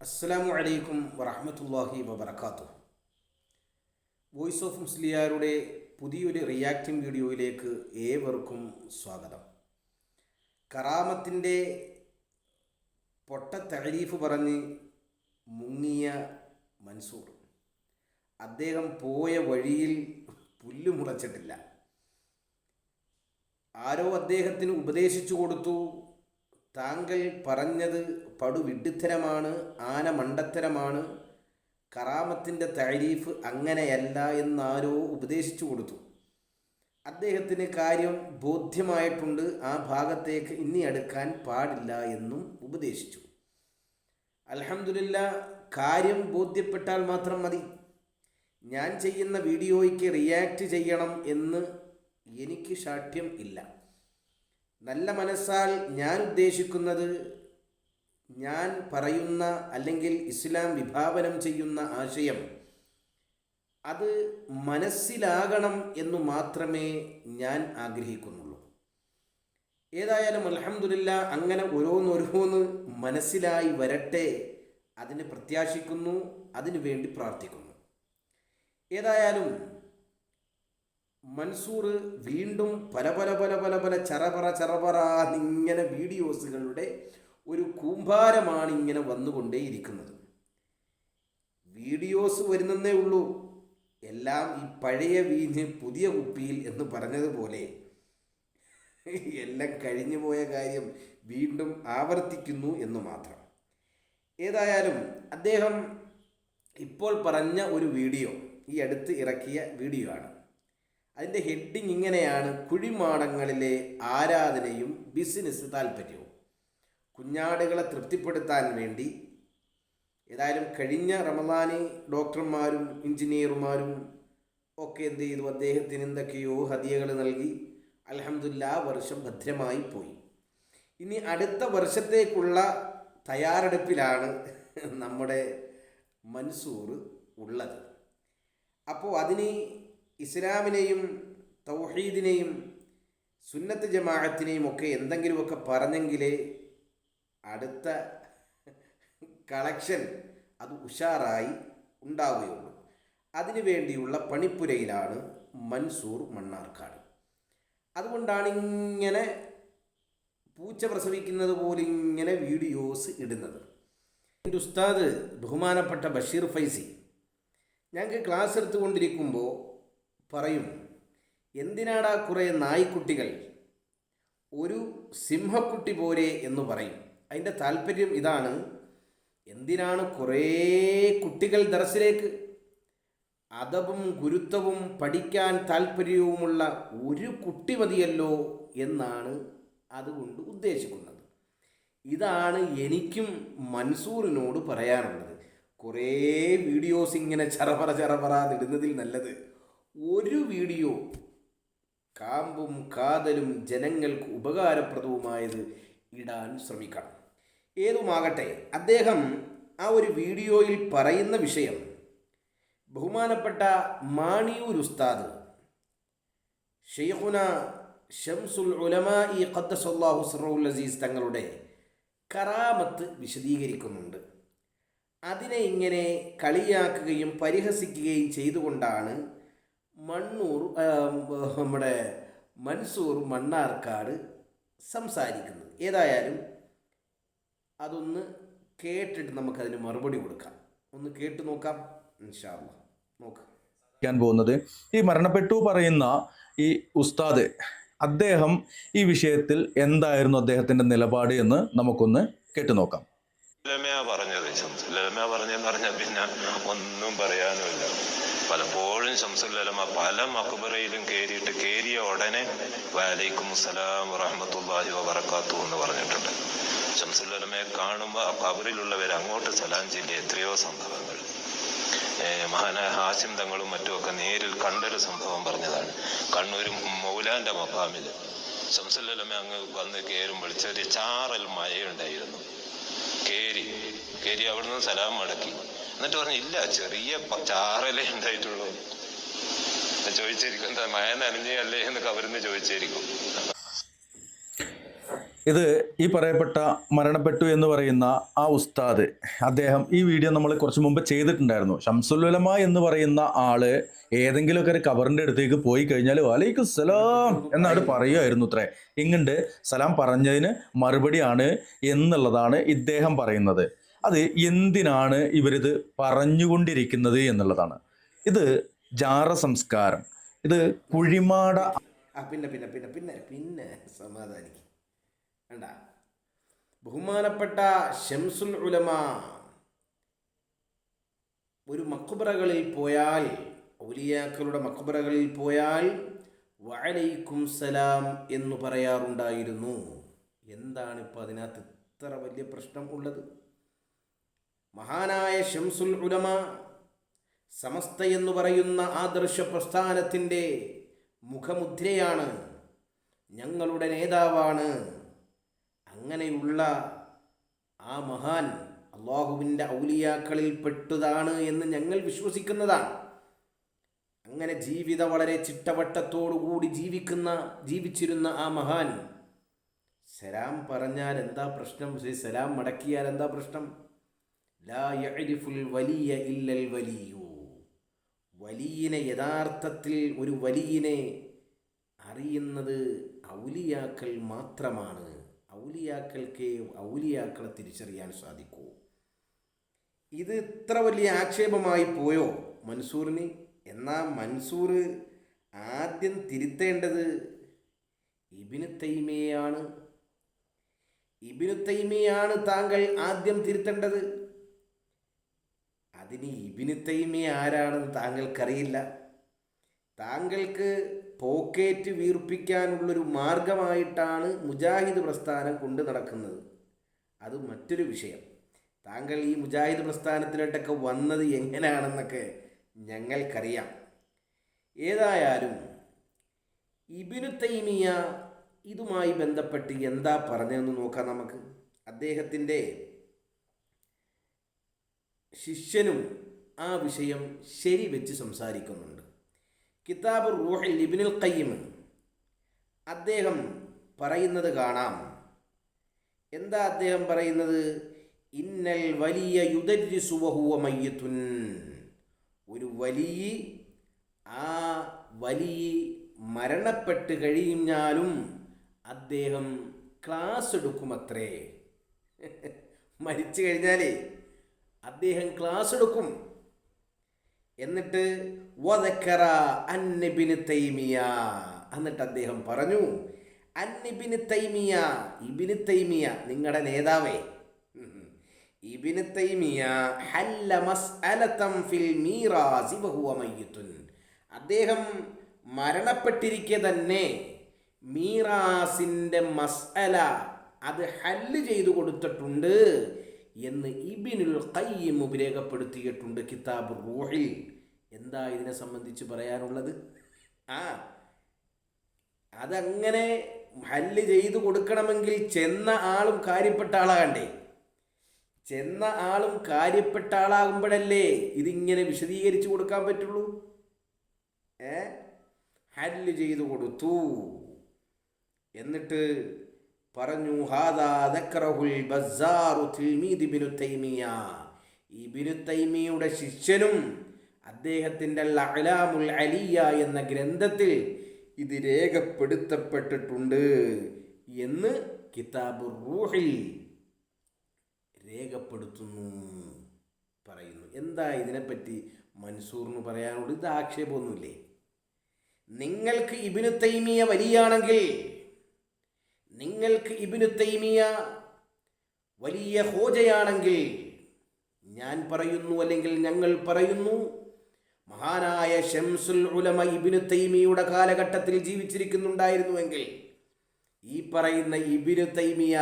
അസ്സലാമു അലൈക്കും വറഹ്മത്തുള്ളാഹി വബറകാതുഹു. വോയിസ് ഓഫ് മുസ്ലിയാരുടെ പുതിയൊരു റിയാക്റ്റിംഗ് വീഡിയോയിലേക്ക് ഏവർക്കും സ്വാഗതം. കറാമത്തിൻ്റെ പൊട്ട തഅരീഫ് പറഞ്ഞ് മുങ്ങിയ മൻസൂർ, അദ്ദേഹം പോയ വഴിയിൽ പുല്ല് മുളച്ചിട്ടില്ല. ആരോ അദ്ദേഹത്തിന് ഉപദേശിച്ചു കൊടുത്തു, താങ്കൾ പറഞ്ഞത് പടുവിഡ്ഢിത്തരമാണ്, ആന മണ്ടത്തരമാണ്, കറാമത്തിൻ്റെ തഅരീഫ് അങ്ങനെയല്ല എന്നാരോ ഉപദേശിച്ചു കൊടുത്തു. അദ്ദേഹത്തിന് കാര്യം ബോധ്യമായിട്ടുണ്ട്, ആ ഭാഗത്തേക്ക് ഇനി അടുക്കാൻ പാടില്ല എന്നും ഉപദേശിച്ചു. അൽഹംദുലില്ലാ, കാര്യം ബോധ്യപ്പെട്ടാൽ മാത്രം മതി. ഞാൻ ചെയ്യുന്ന വീഡിയോയ്ക്ക് റിയാക്റ്റ് ചെയ്യണം എന്ന് എനിക്ക് ശാഠ്യം ഇല്ല. നല്ല മനസ്സാൽ ഞാൻ ഉദ്ദേശിക്കുന്നത്, ഞാൻ പറയുന്ന അല്ലെങ്കിൽ ഇസ്ലാം വിഭാവനം ചെയ്യുന്ന ആശയം അത് മനസ്സിലാകണം എന്നു മാത്രമേ ഞാൻ ആഗ്രഹിക്കുന്നുള്ളൂ. ഏതായാലും അൽഹംദുലില്ലാ, അങ്ങനെ ഓരോന്നോരോന്ന് മനസ്സിലായി വരട്ടെ, അതിന് പ്രത്യാശിക്കുന്നു, അതിനു വേണ്ടി പ്രാർത്ഥിക്കുന്നു. ഏതായാലും മൻസൂർ വീണ്ടും പല പല പല പല പല ചറപറ ഇങ്ങനെ വീഡിയോസുകളുടെ ഒരു കൂമ്പാരമാണ് ഇങ്ങനെ വന്നുകൊണ്ടേയിരിക്കുന്നത്. വീഡിയോസ് വരുന്നതേ ഉള്ളൂ, എല്ലാം ഈ പഴയ വീഞ്ഞ് പുതിയ കുപ്പിയിൽ എന്ന് പറഞ്ഞതുപോലെ എല്ലാം കഴിഞ്ഞു പോയ കാര്യം വീണ്ടും ആവർത്തിക്കുന്നു എന്ന് മാത്രം. ഏതായാലും അദ്ദേഹം ഇപ്പോൾ പറഞ്ഞ ഒരു വീഡിയോ ഈ അടുത്ത് ഇറക്കിയ വീഡിയോ ആണ്. അതിൻ്റെ ഹെഡിങ് ഇങ്ങനെയാണ്: കുഴിമാടങ്ങളിലെ ആരാധനയും ബിസിനസ് താല്പര്യവും. കുഞ്ഞാടുകളെ തൃപ്തിപ്പെടുത്താൻ വേണ്ടി ഏതായാലും കഴിഞ്ഞ റമദാനി ഡോക്ടർമാരും എഞ്ചിനീയർമാരും ഒക്കെ എന്ത് ചെയ്തു, അദ്ദേഹത്തിന് എന്തൊക്കെയോ ഹദിയകൾ നൽകി. അൽഹംദുലില്ലാ, വർഷം ഭദ്രമായി പോയി. ഇനി അടുത്ത വർഷത്തേക്കുള്ള തയ്യാറെടുപ്പിലാണ് നമ്മുടെ മൻസൂർ ഉള്ളത്. അപ്പോൾ അതിന് ഇസ്ലാമിനെയും തൗഹീദിനെയും സുന്നത്ത് ജമാഅത്തിനെയും ഒക്കെ എന്തെങ്കിലുമൊക്കെ പറഞ്ഞെങ്കിലേ അടുത്ത കളക്ഷൻ അത് ഉഷാറായി ഉണ്ടാവുകയുള്ളൂ. അതിനു വേണ്ടിയുള്ള പണിപ്പുരയിലാണ് മൻസൂർ മണ്ണാർക്കാട്. അതുകൊണ്ടാണ് ഇങ്ങനെ പൂച്ച പ്രസവിക്കുന്നത് പോലെ ഇങ്ങനെ വീഡിയോസ് ഇടുന്നത്. എൻ്റെ ഉസ്താദ് ബഹുമാനപ്പെട്ട ബഷീർ ഫൈസി ഞങ്ങൾക്ക് ക്ലാസ് എടുത്തുകൊണ്ടിരിക്കുമ്പോൾ പറയും, എന്തിനാടാ കുറേ നായ്ക്കുട്ടികൾ, ഒരു സിംഹക്കുട്ടി പോരെ എന്ന് പറയും. അതിൻ്റെ താല്പര്യം ഇതാണ്, എന്തിനാണ് കുറേ കുട്ടികൾ ദർസിലേക്ക്? അദബും ഗുരുത്വവും പഠിക്കാൻ താല്പര്യവുമുള്ള ഒരു കുട്ടി മതിയല്ലോ എന്നാണ് അതുകൊണ്ട് ഉദ്ദേശിക്കുന്നത്. ഇതാണ് എനിക്കും മൻസൂറിനോട് പറയാനുള്ളത്. കുറേ വീഡിയോസ് ഇങ്ങനെ ചറപറ നല്ലത് ഒരു വീഡിയോ കാമ്പും കാതലും ജനങ്ങൾക്ക് ഉപകാരപ്രദവുമായത് ഇടാൻ ശ്രമിക്കണം. ഏതുമാകട്ടെ, അദ്ദേഹം ആ ഒരു വീഡിയോയിൽ പറയുന്ന വിഷയം ബഹുമാനപ്പെട്ട മാണിയൂർ ഉസ്താദ് ഷെയ്ഖുന ശംസുൽ ഉലമാഇ ഖദ്ദസല്ലാഹു സിർറഹുൽ അസീസ് തങ്ങളുടെ കറാമത്ത് വിശദീകരിക്കുന്നുണ്ട്. അതിനെ ഇങ്ങനെ കളിയാക്കുകയും പരിഹസിക്കുകയും ചെയ്തുകൊണ്ടാണ് നമ്മുടെ മൻസൂർ മണ്ണാർക്കാട് സംസാരിക്കുന്നത്. ഏതായാലും അതൊന്ന് കേട്ടിട്ട് നമുക്കതിന് മറുപടി കൊടുക്കാം. ഒന്ന് കേട്ട് നോക്കാം, ഇൻഷാ അല്ലാഹ്. നോക്കാം പോകുന്നത് ഈ മരണപ്പെട്ടു പറയുന്ന ഈ ഉസ്താദ്, അദ്ദേഹം ഈ വിഷയത്തിൽ എന്തായിരുന്നു അദ്ദേഹത്തിന്റെ നിലപാട് എന്ന് നമുക്കൊന്ന് കേട്ടു നോക്കാം. പറഞ്ഞതെന്ന് പറഞ്ഞാൽ പിന്നെ ഒന്നും പറയാനുമില്ല. പലപ്പോഴും ശംസുല്ലമ പല മഖ്ബറയിലും കേറിയ ഉടനെ വഅലൈക്കും അസ്സലാം വറഹ്മത്തുള്ളാഹി വബറകാതുഹു എന്ന് പറഞ്ഞിട്ടുണ്ട്. ശംസുല്ലമയെ കാണുമ്പോൾ ആ ഖബറിലുള്ളവർ അങ്ങോട്ട് സലാം ചൊല്ലി എത്രയോ സംഭവങ്ങൾ മഹാനായ ഹാസിം തങ്ങളും മറ്റുമൊക്കെ നേരിൽ കണ്ടൊരു സംഭവം പറഞ്ഞതാണ്. കണ്ണൂർ മൗലാന്റെ മഖാമിൽ ശംസുല്ലമ അങ്ങ് വന്ന് കയറുമ്പോൾ ചെറിയ ചാറൽ മഴയുണ്ടായിരുന്നു. കേരി അവിടുന്ന് സലാം മടക്കി. എന്നിട്ട് പറഞ്ഞു, ഇല്ല, ചെറിയ ചാറലേ ഉണ്ടായിട്ടുള്ളൂ. ചോദിച്ചിരിക്കും, എന്താ മഴ നനഞ്ഞല്ലേ എന്നൊക്കെ അവരിന്ന് ചോദിച്ചിരിക്കും. ഇത് ഈ പറയപ്പെട്ട മരണപ്പെട്ടു എന്ന് പറയുന്ന ആ ഉസ്താദ്, അദ്ദേഹം ഈ വീഡിയോ നമ്മൾ കുറച്ച് മുമ്പ് ചെയ്തിട്ടുണ്ടായിരുന്നു. ഷംസുൽ ഉലമ എന്ന് പറയുന്ന ആള് ഏതെങ്കിലുമൊക്കെ ഒരു കബറിന്റെ അടുത്തേക്ക് പോയി കഴിഞ്ഞാൽ വലൈക്കും സലാം എന്നാണ് പറയുമായിരുന്നു അത്രേ. ഇങ്ങണ്ട് സലാം പറഞ്ഞതിന് മറുപടിയാണ് എന്നുള്ളതാണ് ഇദ്ദേഹം പറയുന്നത്. അത് എന്തിനാണ് ഇവരിത് പറഞ്ഞുകൊണ്ടിരിക്കുന്നത് എന്നുള്ളതാണ്. ഇത് ജാറ സംസ്കാരം, ഇത് കുഴിമാട. പിന്നെ പിന്നെ പിന്നെ പിന്നെ പിന്നെ സമാധാനിക്കും വേണ്ട. ബഹുമാനപ്പെട്ട ഷംസുൽ ഉലമ ഒരു മഖ്ബറകളിൽ പോയാൽ, ഔലിയാക്കളുടെ മഖ്ബറകളിൽ പോയാൽ വഅലൈക്കും സലാം എന്ന് പറയാറുണ്ടായിരുന്നു. എന്താണ് ഇപ്പോൾ അതിനകത്ത് ഇത്ര വലിയ പ്രശ്നം ഉള്ളത്? മഹാനായ ഷംസുൽ ഉലമ സമസ്ത എന്ന് പറയുന്ന ആദർശ പ്രസ്ഥാനത്തിൻ്റെ മുഖമുദ്രയാണ്, ഞങ്ങളുടെ നേതാവാണ്. അങ്ങനെയുള്ള ആ മഹാൻ അള്ളാഹുവിൻ്റെ ഔലിയാക്കളിൽ പെട്ടതാണ് എന്ന് ഞങ്ങൾ വിശ്വസിക്കുന്നതാണ്. അങ്ങനെ ജീവിതം വളരെ ചിട്ടവട്ടത്തോടുകൂടി ജീവിച്ചിരുന്ന ആ മഹാൻ സലാം പറഞ്ഞാൽ എന്താ പ്രശ്നം? സലാം മടക്കിയാൽ എന്താ പ്രശ്നം? ലാ യഅരിഫുൽ വലിയ ഇല്ലൽ വലിയു. വലിയനെ, യഥാർത്ഥത്തിൽ ഒരു വലിയനെ അറിയുന്നത് ഔലിയാക്കൾ മാത്രമാണ്. ഔലിയാക്കൾക്ക് ഔലിയാക്കളെ തിരിച്ചറിയാൻ സാധിക്കൂ. ഇത് ഇത്ര വലിയ ആക്ഷേപമായി പോയോ മൻസൂറിന്? എന്നാൽ മൻസൂർ ആദ്യം തിരുത്തേണ്ടത് ഇബ്നു തൈമിയയാണ്. ഇബ്നു തൈമിയയാണ് താങ്കൾ ആദ്യം തിരുത്തേണ്ടത്. അതിന് ഇബ്നു തൈമിയ ആരാണെന്ന് താങ്കൾക്കറിയില്ല. താങ്കൾക്ക് പോക്കറ്റ് വീർപ്പിക്കാനുള്ളൊരു മാർഗമായിട്ടാണ് മുജാഹിദ് പ്രസ്ഥാനം കൊണ്ട് നടക്കുന്നത്. അത് മറ്റൊരു വിഷയം. താങ്കൾ ഈ മുജാഹിദ് പ്രസ്ഥാനത്തിലോട്ടൊക്കെ വന്നത് എങ്ങനെയാണെന്നൊക്കെ ഞങ്ങൾക്കറിയാം. ഏതായാലും ഇബ്നു തൈമിയ ഇതുമായി ബന്ധപ്പെട്ട് എന്താ പറഞ്ഞതെന്ന് നോക്കാം നമുക്ക്. അദ്ദേഹത്തിൻ്റെ ശിഷ്യനും ആ വിഷയം ശരി വെച്ച് സംസാരിക്കുന്നുണ്ട്. കിതാബ് റൂഹിൽ ഇബ്നുൽ ഖയ്യിം അദ്ദേഹം പറയുന്നത് കാണാം. എന്താ അദ്ദേഹം പറയുന്നത്? ഇന്നൽ വലിയ യുദരിസു വഹുവ മയ്യിത്തുൻ. ഒരു വലിയ, ആ വലിയ മരണപ്പെട്ട് കഴിഞ്ഞാലും അദ്ദേഹം ക്ലാസ് എടുക്കുമത്രേ. മരിച്ചു കഴിഞ്ഞാലേ അദ്ദേഹം ക്ലാസ് എടുക്കും. എന്നിട്ട് വദക്കറ അന്നിബ്നു തൈമിയ, എന്നിട്ട് അദ്ദേഹം പറഞ്ഞു, അന്നിബ്നു തൈമിയ, ഇബ്നു തൈമിയ നിങ്ങളുടെ നേതാവേ, ഇബ്നു തൈമിയ ഹല്ല മസ്അലതൻ ഫിൽ മീറാസി വഹുവ മയ്യിത്തുൻ. അദ്ദേഹം മരണപ്പെട്ടിരിക്കെ തന്നെ മീറാസിൻ്റെ മസ്അല അത് ഹല്ല് ചെയ്തു കൊടുത്തിട്ടുണ്ട് എന്ന് ഇബ്നുൽ ഖയ്യിം രേഖപ്പെടുത്തിയിട്ടുണ്ട് കിതാബ് റൂഹിൽ. എന്താ ഇതിനെ സംബന്ധിച്ച് പറയാനുള്ളത്? അതങ്ങനെ ഹല്ല് ചെയ്തു കൊടുക്കണമെങ്കിൽ ചെന്ന ആളും കാര്യപ്പെട്ട ആളാകണ്ടേ? ചെന്ന ആളും കാര്യപ്പെട്ട ആളാകുമ്പോഴല്ലേ ഇതിങ്ങനെ വിശദീകരിച്ചു കൊടുക്കാൻ പറ്റുള്ളൂ. ഹല്ല് ചെയ്തു കൊടുത്തു. എന്നിട്ട് പറഞ്ഞു, ഹാദാ ദക്കറഹുൽ ബസ്സാറു തിൽമീദ് ഇബ്നു തൈമിയ. ഇബ്നു തൈമിയയുടെ ശിഷ്യനും അദ്ദേഹത്തിൻ്റെ അഅ്ലാമുൽ അലിയ എന്ന ഗ്രന്ഥത്തിൽ ഇത് രേഖപ്പെടുത്തപ്പെട്ടിട്ടുണ്ട് എന്ന് കിതാബ് റൂഹിൽ രേഖപ്പെടുത്തുന്നു പറയുന്നു. എന്താ ഇതിനെപ്പറ്റി മൻസൂറിന് പറയാനുള്ളത്? ഇത് ആക്ഷേപമൊന്നുമില്ലേ? നിങ്ങൾക്ക് ഇബ്നു തൈമിയ വലിയാണെങ്കിൽ, നിങ്ങൾക്ക് ഇബ്നു തൈമിയ വലിയ ഹോജയാണെങ്കിൽ, ഞാൻ പറയുന്നു അല്ലെങ്കിൽ ഞങ്ങൾ പറയുന്നു, മഹാനായ ഷംസുൽ ഉലമ ഇബ്നു തൈമിയുടെ കാലഘട്ടത്തിൽ ജീവിച്ചിരിക്കുന്നുണ്ടായിരുന്നുവെങ്കിൽ ഈ പറയുന്ന ഇബ്നു തൈമിയ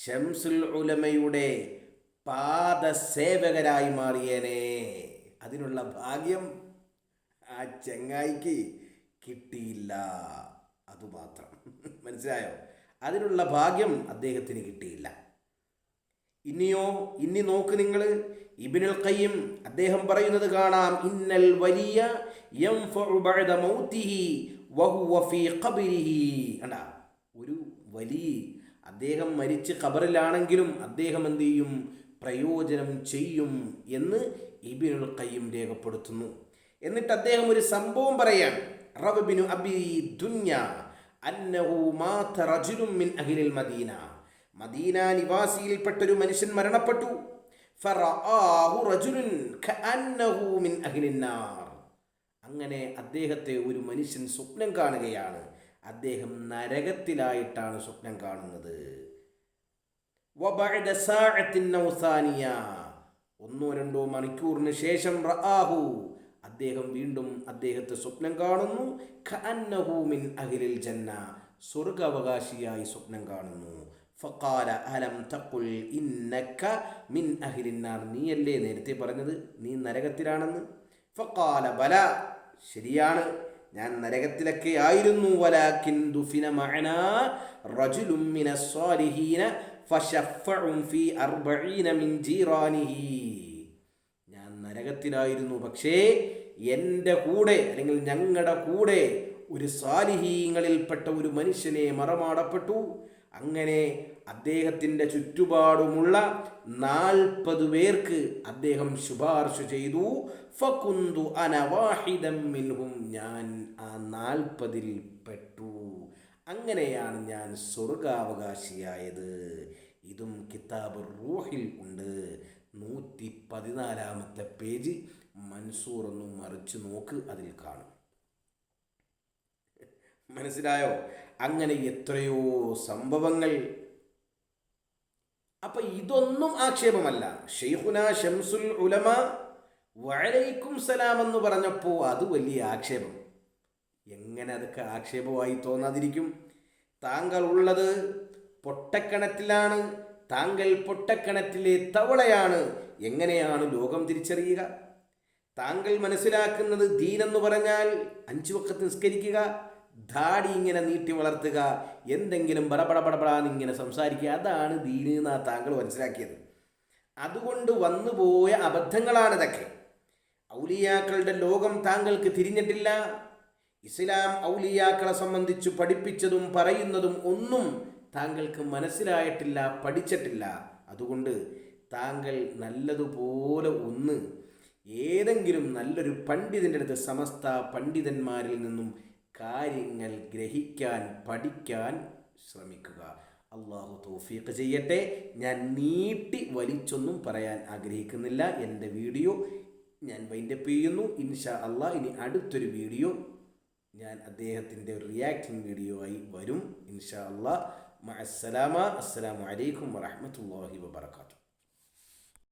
ഷംസുൽ ഉലമയുടെ പാദസേവകരായി മാറിയേനെ. അതിനുള്ള ഭാഗ്യം ആ ചങ്ങായിക്ക് കിട്ടിയില്ല. അതുമാത്രം മനസ്സിലായോ? അതിനുള്ള ഭാഗ്യം അദ്ദേഹത്തിന് കിട്ടിയില്ല. ഇനി നോക്ക് നിങ്ങൾ, ഇബ്നുൽ ഖയ്യിം അദ്ദേഹം പറയുന്നത് കാണാം, ഇന്നൽ വലിയ യൻഫഉ ബഅദ മൗതിഹി വഹുവ ഫീ ഖബ്രിഹി. ഒരു വലിയ അദ്ദേഹം മരിച്ച് ഖബറിലാണെങ്കിലും അദ്ദേഹം എന്ത് ചെയ്യും? പ്രയോജനം ചെയ്യും എന്ന് ഇബ്നുൽ ഖയ്യിം രേഖപ്പെടുത്തുന്നു. എന്നിട്ട് അദ്ദേഹം ഒരു സംഭവം പറയാൻ, റവ ബിനു അബി ദുന്യ അന്നഹു മാത റജുലുൻ മിൻ അഹ്ലിൽ മദീന, മദീന നിവാസിയിൽപ്പെട്ടൊരു മനുഷ്യൻ മരണപ്പെട്ടു. ഫറആഹു റജുലുൻ കഅന്നഹു മിൻ അഹ്ലിൻ നാർ, അങ്ങനെ അദ്ദേഹത്തെ ഒരു മനുഷ്യൻ സ്വപ്നം കാണുകയാണ്. അദ്ദേഹം നരകത്തിലായിട്ടാണ് സ്വപ്നം കാണുന്നത്. വബഅദ സാഅത്തിൻ നൗസാനിയ, 1-2 മണിക്കൂറിന് ശേഷം റആഹു, അദ്ദേഹം വീണ്ടും അദ്ദേഹത്തെ സ്വപ്നം കാണുന്നു. കഅന്നഹു മിൻ അഹ്ലിൽ ജന്ന, സ്വർഗാവകാശിയായി സ്വപ്നം കാണുന്നു. ഫഖാല അലം തഖുൽ ഇന്നക മിൻ അഹ്ലിൻ നാർ, നീയല്ലേ നേരത്തെ പറഞ്ഞത് നീ നരകത്തിലാണെന്ന്? ഫഖാല ബല, ശരിയാണ്, ഞാൻ നരകത്തിലൊക്കെ ആയിരുന്നു. വലാകിൻ ദുഫിന മഅനാ റജുലുൻ മിനസ് സ്വാലിഹീന ഫശഫഉ ഫീ 40 മിൻ ജീറാനിഹി, ഞാൻ നരകത്തിലായിരുന്നു, പക്ഷേ എൻ്റെ കൂടെ അല്ലെങ്കിൽ ഞങ്ങളുടെ കൂടെ ഒരു സാലിഹീങ്ങളിൽപ്പെട്ട ഒരു മനുഷ്യനെ മറമാടപ്പെട്ടു. അങ്ങനെ അദ്ദേഹത്തിൻ്റെ ചുറ്റുപാടുമുള്ള 40 പേർക്ക് അദ്ദേഹം ശുപാർശ ചെയ്തു. ഫകുന്തു അന വാഹിദൻ മിൻഹും, ഞാൻ ആ 40-ൽ പെട്ടു. അങ്ങനെയാണ് ഞാൻ സ്വർഗാവകാശിയായത്. ഇതും കിതാബ് റൂഹിൽ ഉണ്ട്. 114-ാമത്തെ പേജ് മൻസൂർ ഒന്ന് മറിച്ച് നോക്ക്, അതിൽ കാണും. മനസ്സിലായോ? അങ്ങനെ എത്രയോ സംഭവങ്ങൾ. അപ്പൊ ഇതൊന്നും ആക്ഷേപമല്ല. ഷെയ്ഖുന ശംസുൽ ഉലമ വഅലൈക്കും സലാം എന്ന് പറഞ്ഞപ്പോൾ അത് വലിയ ആക്ഷേപം. എങ്ങനെ അതൊക്കെ ആക്ഷേപമായി തോന്നാതിരിക്കും? താങ്കൾ ഉള്ളത് പൊട്ടക്കിണറ്റിലാണ്, താങ്കൾ പൊട്ടക്കിണറ്റിലെ തവളയാണ്. എങ്ങനെയാണ് ലോകം തിരിച്ചറിയുക? താങ്കൾ മനസ്സിലാക്കുന്നത് ദീനെന്ന് പറഞ്ഞാൽ 5 വഖത്ത് നിസ്കരിക്കുക, ധാടി ഇങ്ങനെ നീട്ടി വളർത്തുക, എന്തെങ്കിലും ബടബടബടബടാന്നിങ്ങനെ സംസാരിക്കുക, അതാണ് ദീന് എന്നാണ് താങ്കൾ മനസ്സിലാക്കിയത്. അതുകൊണ്ട് വന്നുപോയ അബദ്ധങ്ങളാണിതൊക്കെ. ഔലിയാക്കളുടെ ലോകം താങ്കൾക്ക് തിരിഞ്ഞിട്ടില്ല. ഇസ്ലാം ഔലിയാക്കളെ സംബന്ധിച്ച് പഠിപ്പിച്ചതും പറയുന്നതും ഒന്നും താങ്കൾക്ക് മനസ്സിലായിട്ടില്ല, പഠിച്ചിട്ടില്ല. അതുകൊണ്ട് താങ്കൾ നല്ലതുപോലെ ഒന്ന് ഏതെങ്കിലും നല്ലൊരു പണ്ഡിതൻ്റെ അടുത്ത്, സമസ്ത പണ്ഡിതന്മാരിൽ നിന്നും കാര്യങ്ങൾ ഗ്രഹിക്കാൻ, പഠിക്കാൻ ശ്രമിക്കുക. അള്ളാഹു തൗഫീഖ് ചെയ്യട്ടെ. ഞാൻ നീട്ടി വലിച്ചൊന്നും പറയാൻ ആഗ്രഹിക്കുന്നില്ല. എൻ്റെ വീഡിയോ ഞാൻ വൈൻഡപ്പ് ചെയ്യുന്നു. ഇൻഷാ അള്ളാഹ് ഇനി അടുത്തൊരു വീഡിയോ ഞാൻ അദ്ദേഹത്തിൻ്റെ റിയാക്ടിങ് വീഡിയോ ആയി വരും. ഇൻഷാ അള്ളാഹ്. മഅസ്സലാമ. അസ്സലാമു അലൈക്കും വറഹ്മത്തുള്ളാഹി വബറകാതുഹു.